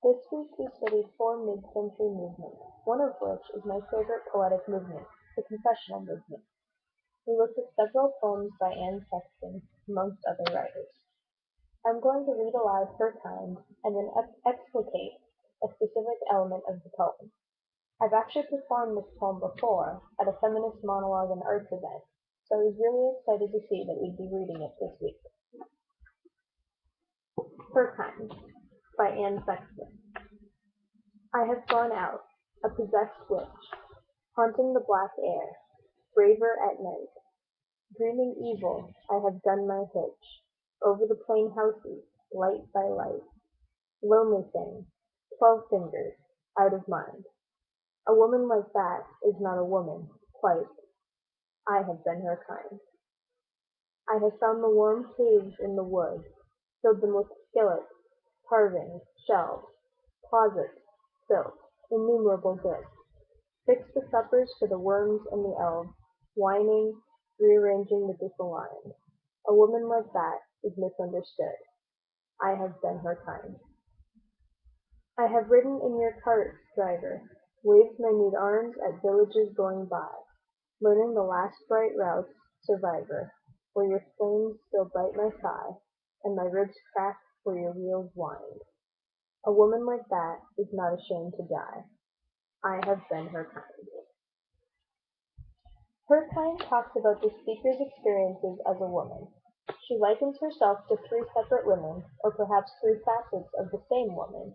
This week we studied four mid-century movements, one of which is my favorite poetic movement, the confessional movement. We looked at several poems by Anne Sexton, amongst other writers. I'm going to read aloud her kind and then explicate a specific element of the poem. I've actually performed this poem before at a feminist monologue and arts event, so I was really excited to see that we'd be reading it this week. Her Kind by Anne Sexton. I have gone out, a possessed witch, haunting the black air, braver at night. Dreaming evil, I have done my hitch, over the plain houses, light by light. Lonely thing, 12 fingers, out of mind. A woman like that is not a woman, quite. I have been her kind. I have found the warm caves in the wood, filled them with skillets, carvings, shelves, closets, silk, innumerable gifts. Fixed the suppers for the worms and the elves, whining, rearranging the disaligned. A woman like that is misunderstood. I have been her kind. I have ridden in your cart, driver, waved my nude arms at villages going by, learning the last bright routes, survivor, where your flames still bite my thigh, and my ribs crack where your wheels wind. A woman like that is not ashamed to die. I have been her kind. Her kind talks about the speaker's experiences as a woman. She likens herself to three separate women, or perhaps three facets of the same woman.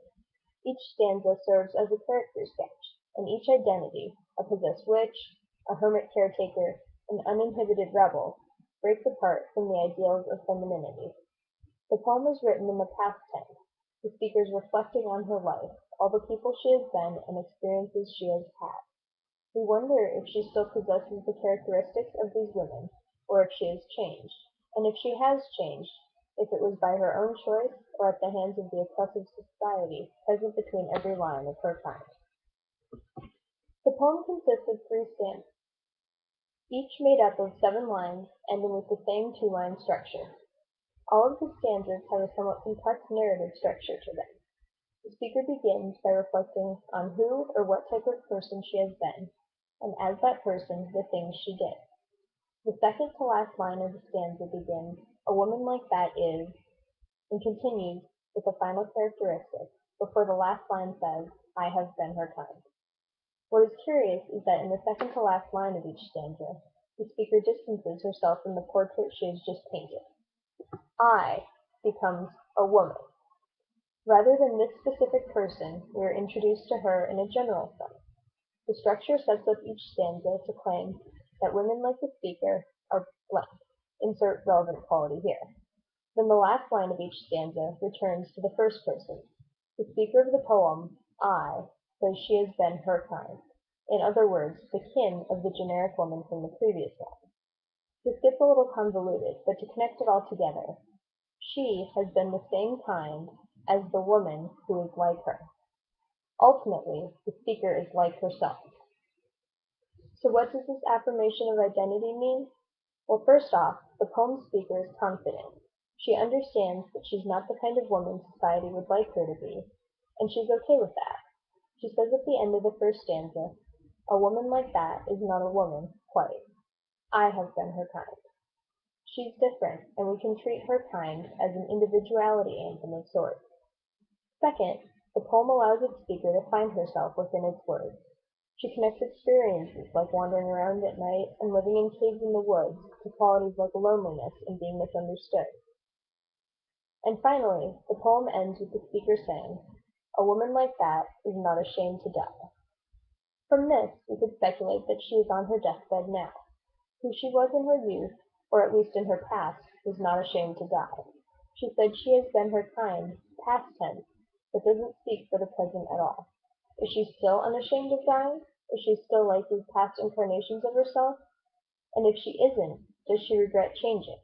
Each stanza serves as a character sketch, and each identity, a possessed witch, a hermit caretaker, an uninhibited rebel, breaks apart from the ideals of femininity. The poem is written in the past tense, the speaker's reflecting on her life, all the people she has been and experiences she has had. We wonder if she still possesses the characteristics of these women, or if she has changed, and if she has changed, if it was by her own choice or at the hands of the oppressive society present between every line of her kind. The poem consists of three stanzas, each made up of 7 lines, ending with the same 2-line structure. All of the stanzas have a somewhat complex narrative structure to them. The speaker begins by reflecting on who or what type of person she has been, and as that person, the things she did. The second to last line of the stanza begins, "A woman like that is," and continues with a final characteristic, before the last line says, "I have been her kind." What is curious is that in the second to last line of each stanza, the speaker distances herself from the portrait she has just painted. I becomes a woman. Rather than this specific person, we are introduced to her in a general sense. The structure sets up each stanza to claim that women like the speaker are blank. Insert relevant quality here. Then the last line of each stanza returns to the first person. The speaker of the poem, I, says she has been her kind. In other words, the kin of the generic woman from the previous line. This gets a little convoluted, but to connect it all together, she has been the same kind as the woman who is like her. Ultimately, the speaker is like herself. So what does this affirmation of identity mean? Well, first off, the poem speaker is confident. She understands that she's not the kind of woman society would like her to be, and she's okay with that. She says at the end of the first stanza, "A woman like that is not a woman, quite. I have been her kind." She's different, and we can treat her kind as an individuality anthem of sorts. Second, the poem allows its speaker to find herself within its words. She connects experiences like wandering around at night and living in caves in the woods to qualities like loneliness and being misunderstood. And finally, the poem ends with the speaker saying, "A woman like that is not ashamed to die." From this, we could speculate that she is on her deathbed now. Who she was in her youth, or at least in her past, was not ashamed to die. She said she has been her kind, past tense, but doesn't speak for the present at all. Is she still unashamed of dying? Is she still like these past incarnations of herself? And if she isn't, does she regret changing?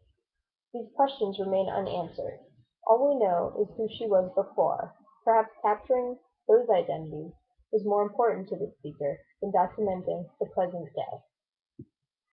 These questions remain unanswered. All we know is who she was before. Perhaps capturing those identities was more important to the speaker than documenting the present day.